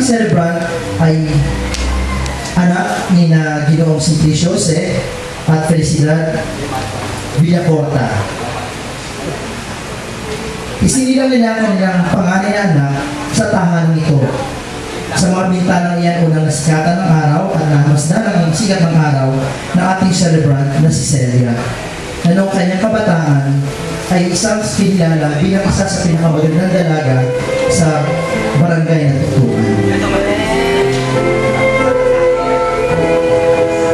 ating celebrant ay anak ni na Ginoong Simplicio Jose at Felicidad Villacorta. Isinilang nila ang kanilang panganay na anak sa tahanan ito. Sa mga bintanang iyan, unang nasikatan ng araw at namasdan ang sikat ng araw ng ating celebrant na si Celia, na noong kanyang kabataan ay isang kinilala bilang isa sa pinakamagandang dalaga sa barangay na Tuktukan.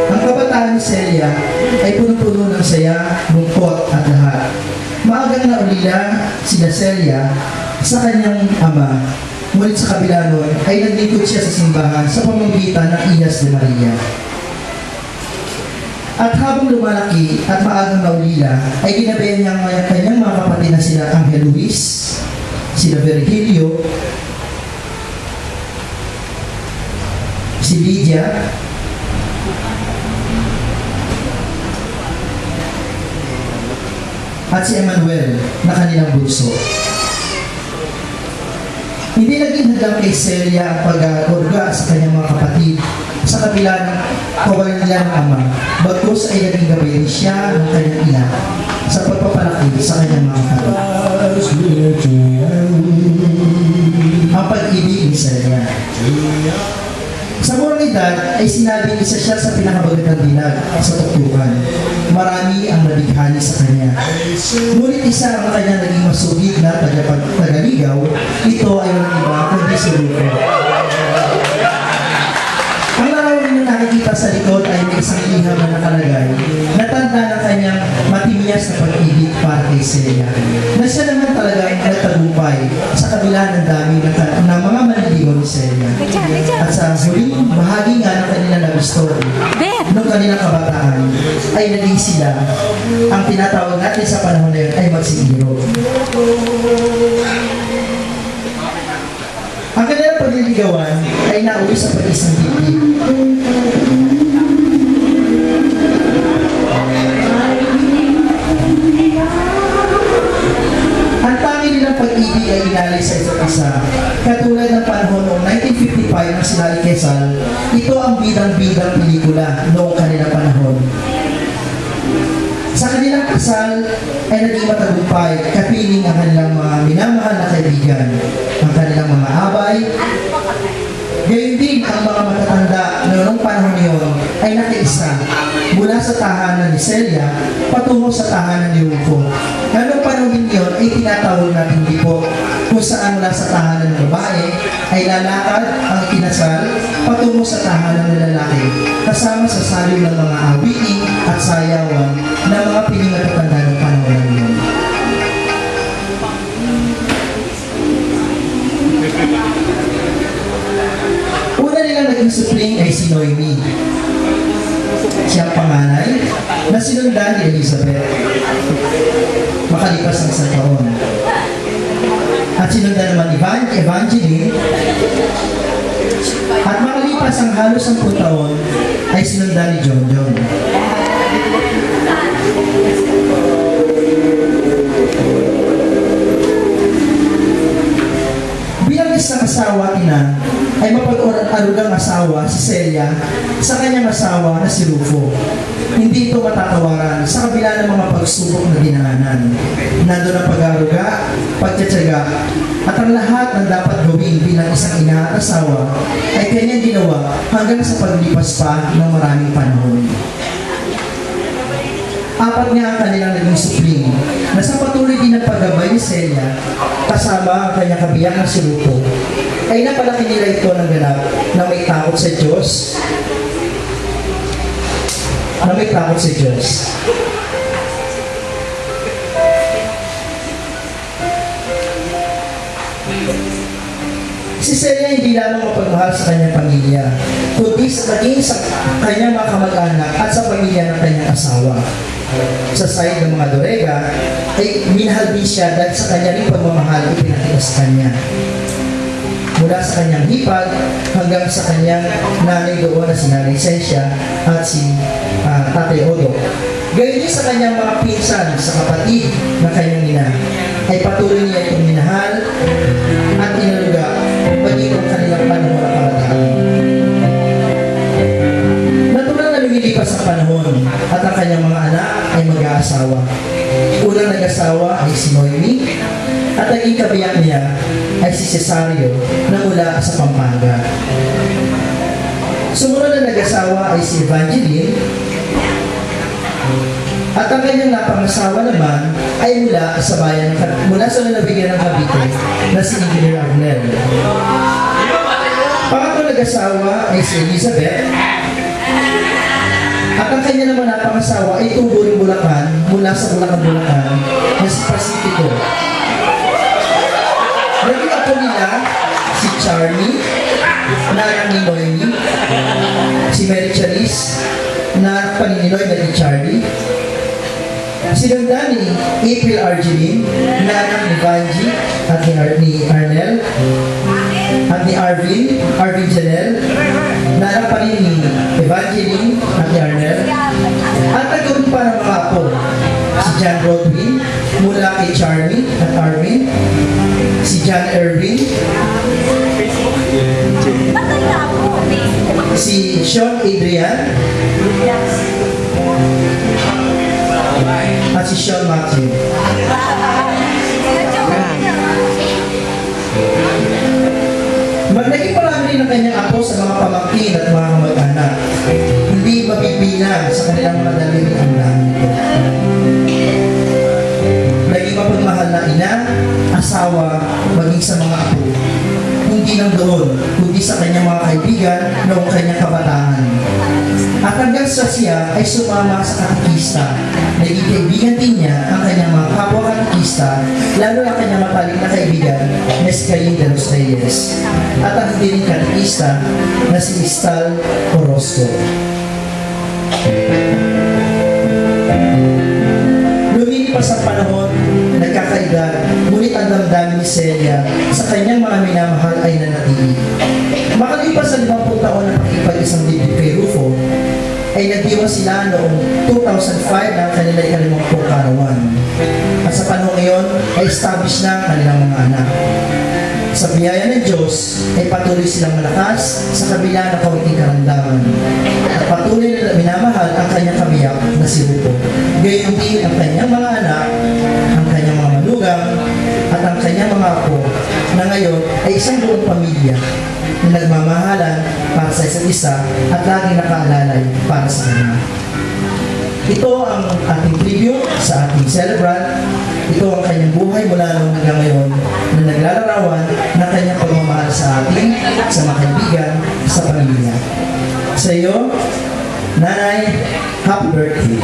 Ang kabataan ni Celia ay punong-puno ng saya, lungkot at lahat. Maagang naulila sina Celia sa kanyang ama, ngunit sa kabila nun ay naglingkod siya sa simbahan sa pamamagitan ng Ines de Maria. At habang lumalaki at maagang naulila, ay ginabayan niya ang kanyang mga kapatid na sila Angel Luis, sila Virgilio, si Lydia, at si Emmanuel na kanilang bunso. Hindi naging hadlang kay Celia ang pag-orga sa kanyang mga kapatid sa kabila ng kawalan nila ng ama, bagkus ay naging gabay siya ng kanyang ina sa pagpapalaki sa kanyang mga kapatid. Ang pag-ibig ni Celia. Sa murang edad ay sinabing isa siya sa pinakamagandang dinag sa Tuktukan. Marami ang nabighani sa kanya. Ngunit isa ang kanyang naging masugid na tagaligaw, ito ay walang iba kundi si Rupo. Ang larawan na nakikita sa likod ay may isang liham na nakalagay na tanda ng kanyang matimias na pag-ibig para kay Celia, na siya naman talaga ay nagtagumpay sa kabila ng dami ng mga maniligaw ni Celia. At sa huling bahagi nga ng kanilang love story, noong kanilang kabataan, ay naging sila ang tinatawag natin sa panahon na yun ay magsigiro. Ang kanilang pagliligawan ay nauwi sa pag-isang dibdib. Ang tangi nilang pag-ibig ay inalay sa isa't isa. Katulad ng panahon noong 1955 na sila ikesal, ito ang bidang-bidang pelikula noong kanilang panahon. Sa kanilang kasal ay naging matagumpay, kapiling ang kanilang mga minamahal na kaibigan, ang kanilang mga abay. Gayon din ang mga matatanda na noong panahon niyon ay nakiisa mula sa tahanan ni Celia patungo sa tahanan ni Rufo. Noong panahon din yun ay tinatawag natin lipo, kung saan mula sa tahanan ng babae ay lalakad ang kinasal patungo sa tahanan ng lalaki, kasama sa salim ng mga awitin at sayawan ng mga pinamatatanda ng panahon na yun. Una nilang naging supling ay si Noemi. Siya ang panganay na sinundan ni Elizabeth makalipas ng isang taon. At sinundan naman Evangeline, at makalipas ang halos 10 taon ay sinundan ni John. Bilang isang asawa at ina, ay mapag-arugang asawa si Celia sa kanyang asawa na si Rufo. Hindi ito matatawaran sa kabila ng mga pagsubok na dinaanan. Nandun ang pag-aruga, pagtsatsaga, at ang lahat ng dapat gawin bilang isang ina at asawa ay kanyang ginawa hanggang sa paglipas pa ng maraming panahon. Apat nga ang kanilang naging supling na sa patuloy din ng paggabay ni Celia kasama ang kanyang kabiyak na si Rufo ay napalaki nila ito ng ganap na may takot sa Diyos. Si Celia hindi lamang mapagmahal sa kanyang pamilya, kundi maging sa kanyang mga kamag-anak at sa pamilya ng kanyang asawa. Sa side ng mga Dorega, ay minahal din siya dahil sa kanya rin pagmamahal ipinakita sa kanya. Mula sa kanyang hipag hanggang sa kanyang nanay doon na si Nanay Cecia at si Tatay Odo. Gayon din sa kanyang mga pinsan sa kapatid na kanyang ina, ay patuloy niya itong minahal at inaluga pati ang kanilang panahon At naging kabiyak niya ay si Cesario na mula sa Pampanga. Sumunod na nag-asawa ay si Evangeline, at ang kanyang napangasawa naman ay mula sa bayan mula sa lalawigan ng Cavite na si Engineer Arnel. Pangatlo nag-asawa ay si Elizabeth, at ang kanya naman napangasawa ay tuburing Bulacan mula sa Bulacan na si Pacifico. Naging ako nila si Charlie na anak ni Noemi, si Mary Charis na panininoy na ni Charlie, sinundan ni April Argeline na anak ni Vanji at ni Arnel, at ni Arvin Janel na anak pa rin ni Evangeline at ni Arnel, at nagkaroon pa ng mga apo, si John Rodwin mula kay Charlie at Arvin, si John Erwin, si Sean Adrian, at si Sean Matthew. Naging marami rin ang kanyang apo sa mga pamangkin at mga kamag-anak. Hindi mabibilang sa kanilang mga daliri ang dami nito. Naging mapagmahal na ina, asawa, maging sa mga apo. Hindi lang doon, kundi sa kanyang mga kaibigan noong kanyang kabataan. At hanggang sa siya ay sumama sa katikista, naging kaibigan din niya ang kanyang mga kapwa katikista, lalo ang kanyang mataling na kaibigan na si Cain de los Reyes, at ang hindi rin katikista na si Istal Orozco. Lumilipas ang panahon, nagkakaedad, ngunit ang damdamin ni Celia sa kanyang mga minamahal ay nanatili. Makalipas sa 50 taon na pakipag-isang dibdib kay Rufo, ay nagdiwa sila noong 2005 na kanila ikalimangpong karawan. At sa panahon ngayon, ay established na ang kanilang mga anak. Sa biyaya ng Diyos, ay patuloy silang malakas sa kabila ng kaunting karamdaman. At patuloy na minamahal ang kanyang kabiyak na si Rufo. Gayon din ang kanyang mga anak, ang kanyang mga manugang, at ang kanyang mga apo, na ngayon ay isang buong pamilya na nagmamahalan para sa isa't isa at laging nakaalalay para sa kanya. Ito ang ating tribute sa ating celebrant. Ito ang kanyang buhay mula noong hanggang ngayon na naglalarawan na kanyang pagmamahal sa ating, sa mga kaibigan, sa pamilya. Sa iyo, Nanay, happy birthday!